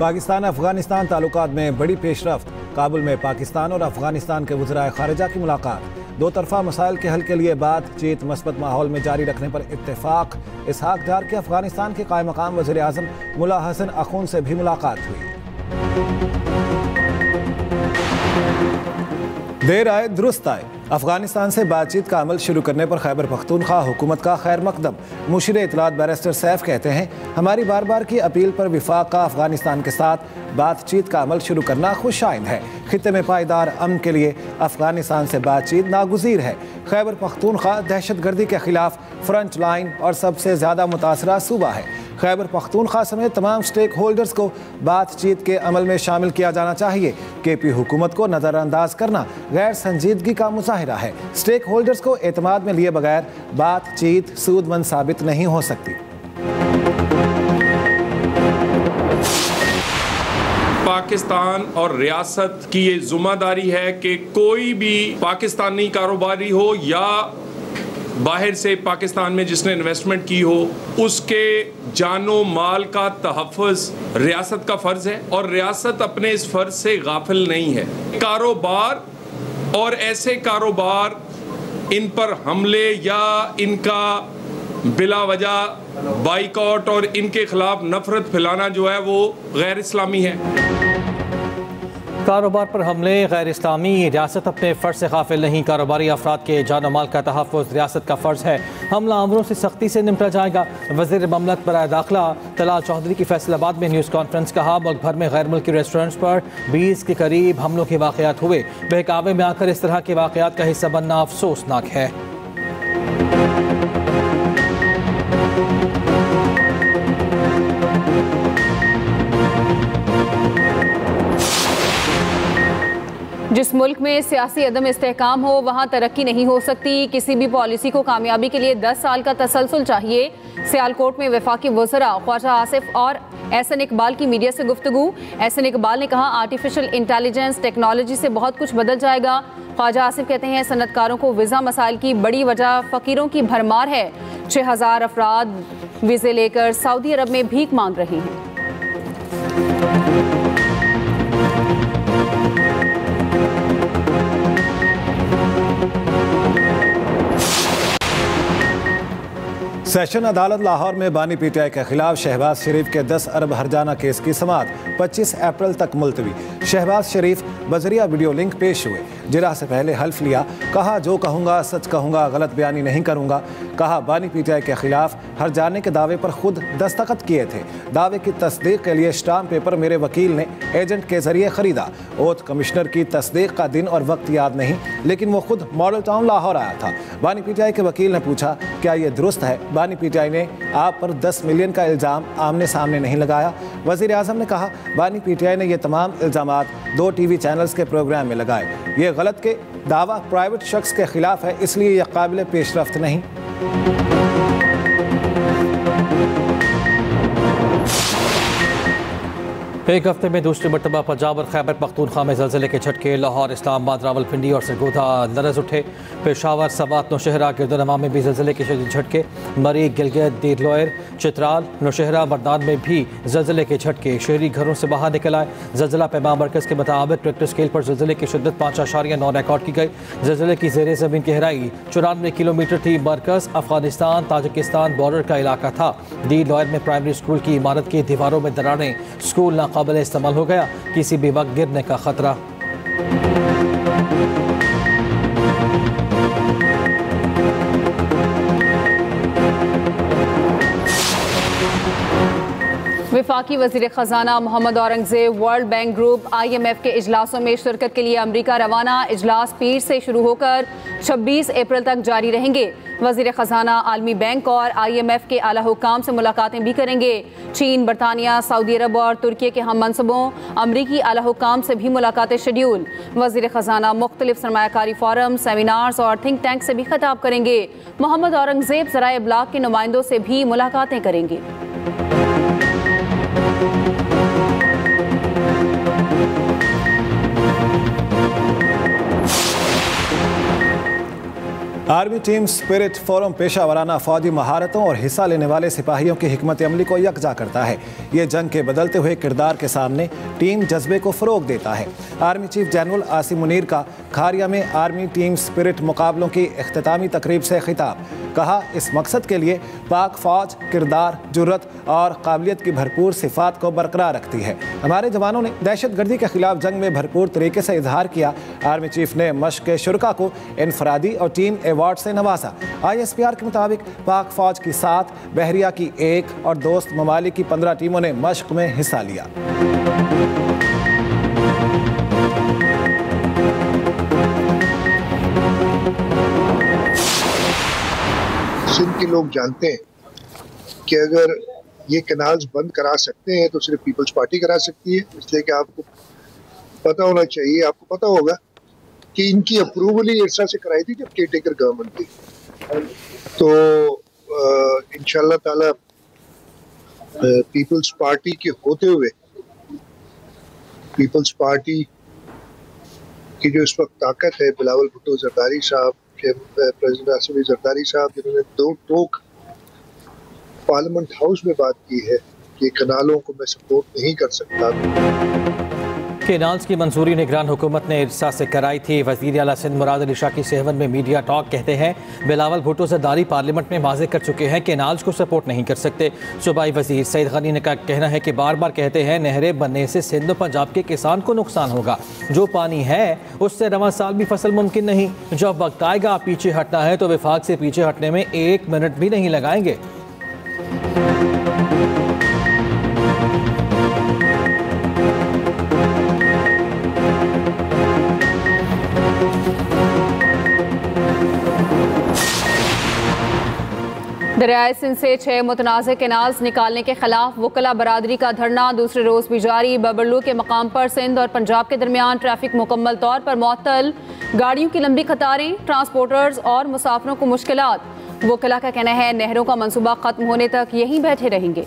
पाकिस्तान अफगानिस्तान ताल्लुकात में बड़ी पेशरफ्त। काबुल में पाकिस्तान और अफगानिस्तान के वज़राए खारिजा की मुलाकात। दो तरफा मसाइल के हल के लिए बातचीत मस्बत माहौल में जारी रखने पर इत्तेफाक। इसहाक डार के अफगानिस्तान के कायम मकाम वज़ीर आज़म मुल्ला हसन अखून से भी मुलाकात हुई। देर आए दुरुस्त आए। अफगानिस्तान से बातचीत का अमल शुरू करने पर खैबर पख्तूनख्वा हुकूमत का खैर मकदम। मुशीर इत्तलात बैरिस्टर सैफ कहते हैं, हमारी बार बार की अपील पर विफाक का अफगानिस्तान के साथ बातचीत का अमल शुरू करना खुशाइंद है। खित्ते में पायदार अमन के लिए अफगानिस्तान से बातचीत नागुज़ीर है। खैबर पख्तूनख्वा दहशतगर्दी के खिलाफ फ्रंट लाइन और सबसे ज़्यादा मुतासरा सूबा है। खैबर पख्तूनख्वा समेत तमाम स्टेक होल्डर्स को बातचीत के अमल में शामिल किया जाना चाहिए। केपी हुकूमत को नज़रअंदाज करना गैर संजीदगी का मुजाहिरा है। स्टेक होल्डर्स को एतमाद में लिए बगैर बातचीत सूदमंद साबित नहीं हो सकती। पाकिस्तान और रियासत की ये जिम्मेदारी है कि कोई भी पाकिस्तानी कारोबारी हो या बाहर से पाकिस्तान में जिसने इन्वेस्टमेंट की हो, उसके जानो माल का तहफ़्फ़ुज़ रियासत का फ़र्ज़ है और रियासत अपने इस फ़र्ज़ से गाफिल नहीं है। कारोबार और ऐसे कारोबार, इन पर हमले या इनका बिला वजह बाइकआउट और इनके खिलाफ नफरत फैलाना जो है वो गैर इस्लामी है। कारोबार पर हमले गैर इस्लामी। रियासत अपने फ़र्ज से गाफिल नहीं। कारोबारी अफराद के जान माल का तहफ़्फ़ुज़ रियासत का फ़र्ज़ है। हमला आमरों से सख्ती से निपटा जाएगा। वज़ीर ममलकत बराए दाखिला तलाल चौधरी की फैसलाबाद में न्यूज़ कॉन्फ्रेंस। कहा, मुल्क भर में गैर मुल्की रेस्टोरेंट्स पर 20 के करीब हमलों के वाक़यात हुए। बहकावे में आकर इस तरह के वाक़यात का हिस्सा बनना अफसोसनाक है। जिस मुल्क में सियासी अदम इस्तेहकाम हो वहाँ तरक्की नहीं हो सकती। किसी भी पॉलिसी को कामयाबी के लिए 10 साल का तसलसल चाहिए। सियालकोट में वफाकी वज़रा ख्वाजा आसिफ और एहसन इकबाल की मीडिया से गुफ्तगू। एहसन इकबाल ने कहा, आर्टिफिशियल इंटेलिजेंस टेक्नोलॉजी से बहुत कुछ बदल जाएगा। ख्वाजा आसिफ कहते हैं, सनतकारों को वीज़ा मसाइल की बड़ी वजह फ़कीरों की भरमार है। 6000 अफराद वीज़े लेकर सऊदी अरब में भीख मांग रहे हैं। सेशन अदालत लाहौर में बानी पीटीआई के खिलाफ शहबाज शरीफ के 10 अरब हर्जाना केस की समाअत 25 अप्रैल तक मुलतवी। शहबाज शरीफ बजरिया वीडियो लिंक पेश हुए। जिरा से पहले हल्फ लिया। कहा, जो कहूँगा सच कहूँगा, गलत बयानी नहीं करूँगा। कहा, बानी पीटीआई के खिलाफ हर्जाने के दावे पर खुद दस्तखत किए थे। दावे की तस्दीक के लिए स्टाम्प पेपर मेरे वकील ने एजेंट के जरिए खरीदा। ओथ कमिश्नर की तस्दीक का दिन और वक्त याद नहीं, लेकिन वो खुद मॉडल टाउन लाहौर आया था। बानी पीटीआई के वकील ने पूछा, क्या ये दुरुस्त है? बानी पीटीआई ने आप पर 10 मिलियन का इल्ज़ाम आमने सामने नहीं लगाया। वज़ीर आज़म ने कहा, बानी पीटीआई ने ये तमाम इल्ज़ामात 2 टीवी चैनल्स के प्रोग्राम में लगाए। ये गलत के दावा प्राइवेट शख्स के खिलाफ है, इसलिए यह काबिल पेशरफ्त नहीं। एक हफ्ते में दूसरी मरतबा पंजाब और खैबर पख्तूनख्वा में ज़लज़ले के झटके। लाहौर, इस्लामाबाद, रावलपिंडी और सरगोधा लरज़ उठे। पेशावर, सवात, नौशहरा, गिरदोनवा में भी ज़लज़ले के शदीद झटके। मरी, गिलगित, दीरलोयर, चित्राल, नौशहरा, बरदान में भी ज़लज़ले के झटके। शहरी घरों से बाहर निकल आए। ज़लज़ला पैमा मरकज़ के मुताबिक रिक्टर स्केल पर ज़लज़ले की शिद्दत 5.9 रिकॉर्ड की गई। ज़लज़ले की ज़ेरे ज़मीन गहराई 94 किलोमीटर थी। मरकज़ अफगानिस्तान ताजिकिस्तान बॉर्डर का इलाका था। दीरलोयर में प्राइमरी स्कूल की इमारत की दीवारों में दरारें। स्कूल नाकाबिल इस्तेमाल हो गया। किसी भी वक्त गिरने का खतरा। वफाकी वज़ीर ख़ज़ाना Mohammad Aurangzeb world bank group IMF के इजलासों में शिरकत के लिए अमरीका रवाना। इजलास पीर से शुरू होकर 26 अप्रैल तक जारी रहेंगे। वज़ीर ख़ज़ाना आलमी बैंक और IMF के आला हुकाम से मुलाकातें भी करेंगे। चीन, बरतानिया, सऊदी अरब और तुर्की के हम मनसबों अमरीकी आला हुकाम से भी मुलाकातें शेड्यूल। वज़ीर ख़ज़ाना मुख्तलिफ सरमायाकारी फोरम, सेमिनार्स और थिंक टैंक से भी खिताब करेंगे। मोहम्मद औरंगज़ेब ज़राए इब्लाग के नुमाइंदों से भी मुलाकातें करेंगे। आर्मी टीम स्पिरिट फोरम पेशा वराना फौजी महारतों और हिस्सा लेने वाले सिपाहियों की हिकमत अमली को यकजा करता है। ये जंग के बदलते हुए किरदार के सामने टीम जज्बे को फ़रोग देता है। Army chief general Asim Munir का खारिया में आर्मी टीम स्पिरिट मुकाबलों की इख्तितामी तकरीब से खिताब। कहा, इस मकसद के लिए पाक फौज किरदार, जुर्रत और काबिलियत की भरपूर सिफात को बरकरार रखती है। हमारे जवानों ने दहशतगर्दी के खिलाफ जंग में भरपूर तरीके से इजहार किया। आर्मी चीफ ने मश्क के शुरका को इनफरादी और टीम अवार्ड से नवाजा। ISPR के मुताबिक पाक फौज की 7, बहरिया की 1 और दोस्त ममालिक की 15 टीमों ने मश्क में हिस्सा लिया। सिंध के लोग जानते हैं कि अगर ये कैनाल्स बंद करा सकते हैं तो सिर्फ पीपल्स पार्टी करा सकती है, इसलिए कि आपको पता होना चाहिए, आपको पता होगा कि इनकी अप्रूवल ही इरसा से कराई थी जब केयरटेकर गवर्नमेंट थी। तो इंशाल्लाह ताला पीपल्स पार्टी के होते हुए पीपल्स पार्टी की जो इस वक्त ताकत है, बिलावल भुट्टो जरदारी साहब, प्रेसिडेंट आसिम जरदारी साहब, जिन्होंने 2 टोक पार्लियामेंट हाउस में बात की है कि कनालों को मैं सपोर्ट नहीं कर सकता। केनाल्स की मंजूरी निगरान हुकूमत ने इरसा से कराई थी। वज़ीर आला सिंध मुराद अली शाह की सेवन में मीडिया टॉक कहते हैं, बिलावल भुट्टो जरदारी पार्लियामेंट में वाज़ेह कर चुके हैं केनाल्स को सपोर्ट नहीं कर सकते। सूबाई वज़ीर सईद गनी ने का कहना है कि बार बार कहते हैं नहरें बनने से सिंध और पंजाब के किसान को नुकसान होगा। जो पानी है उससे रवां साल भी फसल मुमकिन नहीं। जब वक्त आएगा पीछे हटना है तो विफाक से पीछे हटने में 1 मिनट भी नहीं लगाएंगे। दरियाए सिंध से 6 मुतनाज़ केनाल्स निकालने के खिलाफ वकला बरादरी का धरना दूसरे रोज भी जारी। बबरलू के मकाम पर सिंध और पंजाब के दरमियान ट्रैफिक मुकम्मल तौर पर मुअत्तल। गाड़ियों की लंबी कतारें, ट्रांसपोर्टर्स और मुसाफिरों को मुश्किलात। वकला का कहना है नहरों का मंसूबा खत्म होने तक यहीं बैठे रहेंगे।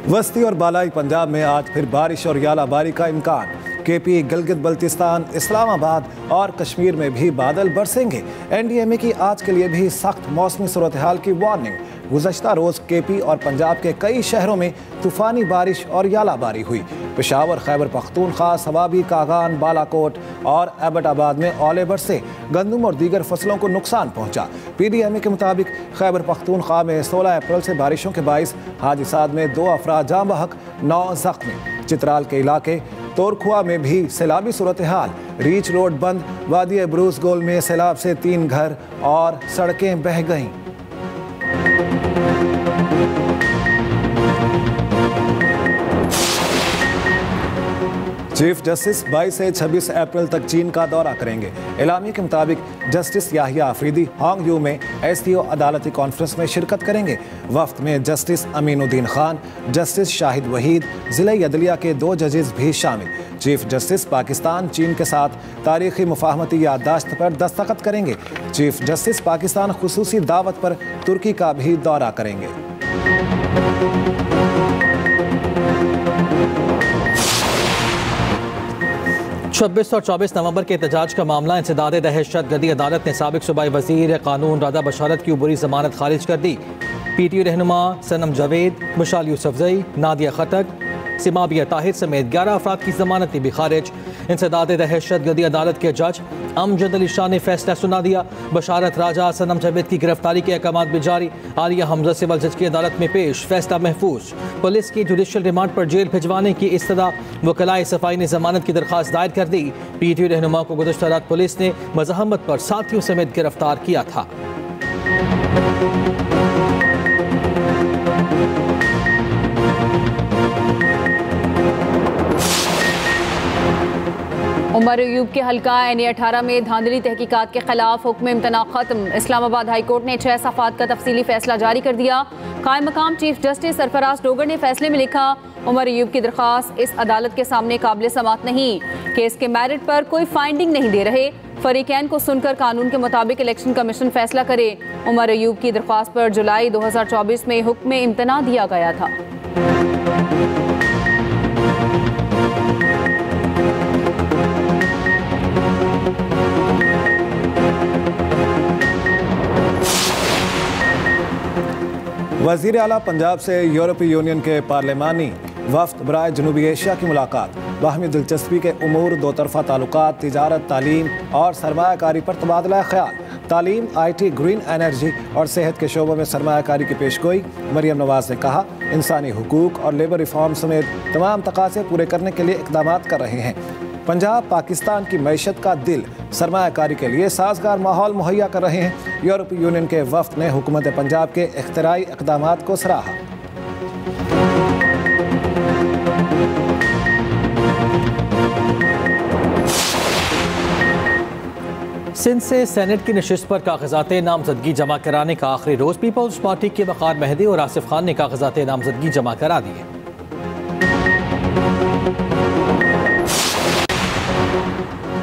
वस्ती और बालाई पंजाब में आज फिर बारिश और यालाबारी का इम्कान। KP, गिलगित बल्तिस्तान, इस्लामाबाद और कश्मीर में भी बादल बरसेंगे। NDMA की आज के लिए भी सख्त मौसमी सूरत हाल की वार्निंग। गुज़श्ता रोज़ KP और पंजाब के कई शहरों में तूफ़ानी बारिश और यालाबारी हुई। पेशावर, खैबर पख्तूनख्वा, सवाबी, कागान, बालाकोट और एबटाबाद में ओले बरसे। गंदम और दीगर फसलों को नुकसान पहुंचा। PDMA के मुताबिक खैबर पख्तूनख्वा में 16 अप्रैल से बारिशों के बाइस हादिसात में 2 अफराद जाँ बहक, 9 जख्मी। चित्राल के इलाके तोरखुआ में भी सैलाबी सूरत हाल। रीच रोड बंद। वादी ब्रूस गोल में सैलाब से 3 घर और सड़कें बह गईं। चीफ जस्टिस 22 से 26 अप्रैल तक चीन का दौरा करेंगे। एलामी के मुताबिक जस्टिस याहिया आफरीदी हांगयू में STO अदालती कॉन्फ्रेंस में शिरकत करेंगे। वफ्त में जस्टिस अमीनुद्दीन खान, जस्टिस शाहिद वहीद, ज़िला अदलिया के 2 जजेस भी शामिल। चीफ जस्टिस पाकिस्तान चीन के साथ तारीखी मुफाहमती याददाश्त पर दस्तखत करेंगे। चीफ जस्टिस पाकिस्तान खुसूसी दावत पर तुर्की का भी दौरा करेंगे। 26 और 24 नवंबर के एहतजाज का मामला इंसदाद दहशतगर्दी अदालत ने साबिक सूबाई वज़ीर कानून राधा बशारत की उबरी जमानत खारिज कर दी। PTO रहनुमा सनम जावेद, मुशाल यूसुफजई, नादिया खटक, सिमाबिया ताहिर समेत 11 अफराद की जमानत भी खारिज। इंसदाद दहशतगर्दी अदालत के जज अमजद अली शाह ने फैसला सुना दिया। बशारत राजा, सनम जावेद की गिरफ्तारी के अहकाम भी जारी। आलिया हमजा सिविल जज की अदालत में पेश, फैसला महफूज। पुलिस की जुडिशल रिमांड पर जेल भिजवाने की इस्तदा। वकलाए सफाई ने जमानत की दरख्वास्त दायर कर दी। PTO रहनुमा को गुज़श्ता रात पुलिस ने मज़ाहमत पर साथियों समेत गिरफ्तार किया था। उमर अयूब के हल्का NA-18 में धांधली तहकीकात के खिलाफ हुक्म इम्तना खत्म। इस्लामाबाद हाई कोर्ट ने 6 सफ़ात का तफसीली फैसला जारी कर दिया। कायम मकाम चीफ जस्टिस सरफराज डोगर ने फैसले में लिखा, उमर अयूब की दरख्वास्त इस अदालत के सामने काबिल समात नहीं। केस के मेरिट पर कोई फाइंडिंग नहीं दे रहे। फरीकैन को सुनकर कानून के मुताबिक इलेक्शन कमीशन फैसला करे। उमर अयूब की दरख्वास्त पर जुलाई 2024 में हुक्म इम्तना दिया गया था। वज़ीर आला पंजाब से यूरोपीय यूनियन के पार्लिमानी वफ्द बराए जनूबी एशिया की मुलाकात। बाहमी दिलचस्पी के उमूर, दो तरफ़ा ताल्लुकात, तिजारत, तालीम और सरमायाकारी पर तबादला ख्याल। तालीम, IT, ग्रीन एनर्जी और सेहत के शोबों में सरमायाकारी की पेशगोई। मरियम नवाज ने कहा, इंसानी हुकूक और लेबर रिफॉर्म समेत तमाम तकाज़े पूरे करने के लिए इक़दाम कर रहे हैं। पंजाब पाकिस्तान की मैशत का दिल, सरमायाकारी के लिए साजगार माहौल मुहैया कर रहे हैं। यूरोपीय यूनियन के वफ्द ने हुकूमत पंजाब के इख्तिराई इक़दामात को सराहा। सिंध से सेनेट की नशिस्त पर कागजात नामजदगी जमा कराने का आखिरी रोज। पीपल्स पार्टी के वक़ार मेहदी और आसिफ खान ने कागजात नामजदगी जमा करा दिए।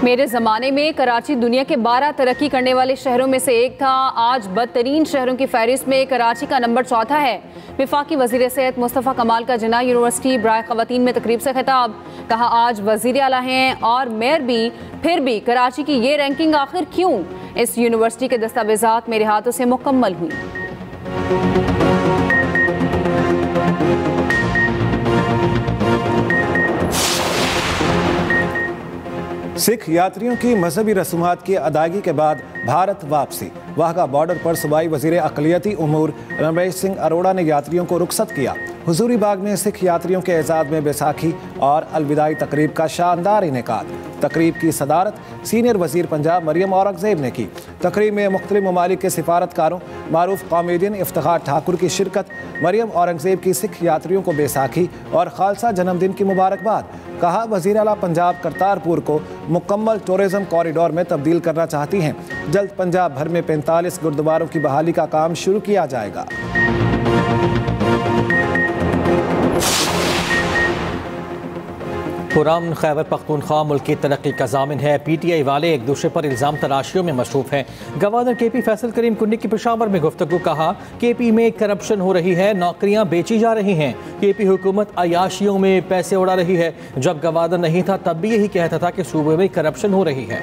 मेरे ज़माने में कराची दुनिया के 12 तरक्की करने वाले शहरों में से एक था। आज बदतरीन शहरों की फहरिस्त में कराची का नंबर 4था है। वफाकी वज़ीर सेहत मुस्तफ़ा कमाल का जिन्ना यूनिवर्सिटी बराए ख़वातीन में तकरीब से खिताब। कहा, आज वज़ीर आला हैं और मेयर भी, फिर भी कराची की ये रैंकिंग आखिर क्यों? इस यूनिवर्सिटी के दस्तावेज़ात मेरे हाथों से मुकम्मल हुई। सिख यात्रियों की मजहबी रसूमात की अदायगी के बाद भारत वापसी। वाहगा बॉर्डर पर सूबाई वज़ीर अक़लियती उमूर रमेश सिंह अरोड़ा ने यात्रियों को रुखसत किया। हुजूरी बाग में सिख यात्रियों के एजाज़ में बैसाखी और अलविदाई तकरीब का शानदार इनेकाद। तकरीब की सदारत सीनियर वज़ीर पंजाब मरियम औरंगज़ेब ने की। तकरीब में मुख्तलिफ ममालिक के सिफारतकारों, मारूफ कॉमेडियन इफ्तिखार ठाकुर की शिरकत। मरियम औरंगज़ेब की सिख यात्रियों को बैसाखी और खालसा जन्मदिन की मुबारकबाद। कहा, वज़ीर आला पंजाब करतारपुर को मुकम्मल टूरिज़म कॉरिडोर में तब्दील करना चाहती हैं। जल्द पंजाब भर में 45 गुरुद्वारों की बहाली का काम शुरू किया जाएगा। पुरान खैबर पख्तूनख्वा मुल्क की तरक्की का ज़ामिन है। PTI वाले एक दूसरे पर इल्ज़ाम तराशियों में मशरूफ़ हैं। गवर्नर KP फैसल करीम कुन्नी की पेशावर में गुफ्तगू। कहा, KP में करप्शन हो रही है, नौकरियां बेची जा रही हैं। KP हुकूमत अयाशियों में पैसे उड़ा रही है। जब गवर्नर नहीं था तब भी यही कहता था कि सूबे में करप्शन हो रही है।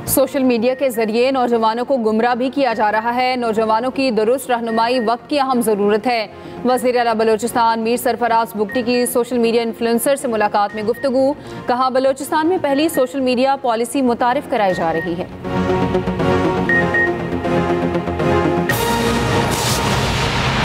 सोशल मीडिया के जरिए नौजवानों को गुमराह भी किया जा रहा है। नौजवानों की दुरुस्त रहनुमाई वक्त की अहम ज़रूरत है। वज़ीर आला बलोचिस्तान मीर सरफराज बुगटी की सोशल मीडिया इन्फ्लुएंसर से मुलाकात में गुफ्तगू। कहा, बलोचिस्तान में पहली सोशल मीडिया पॉलिसी मुतारिफ कराई जा रही है।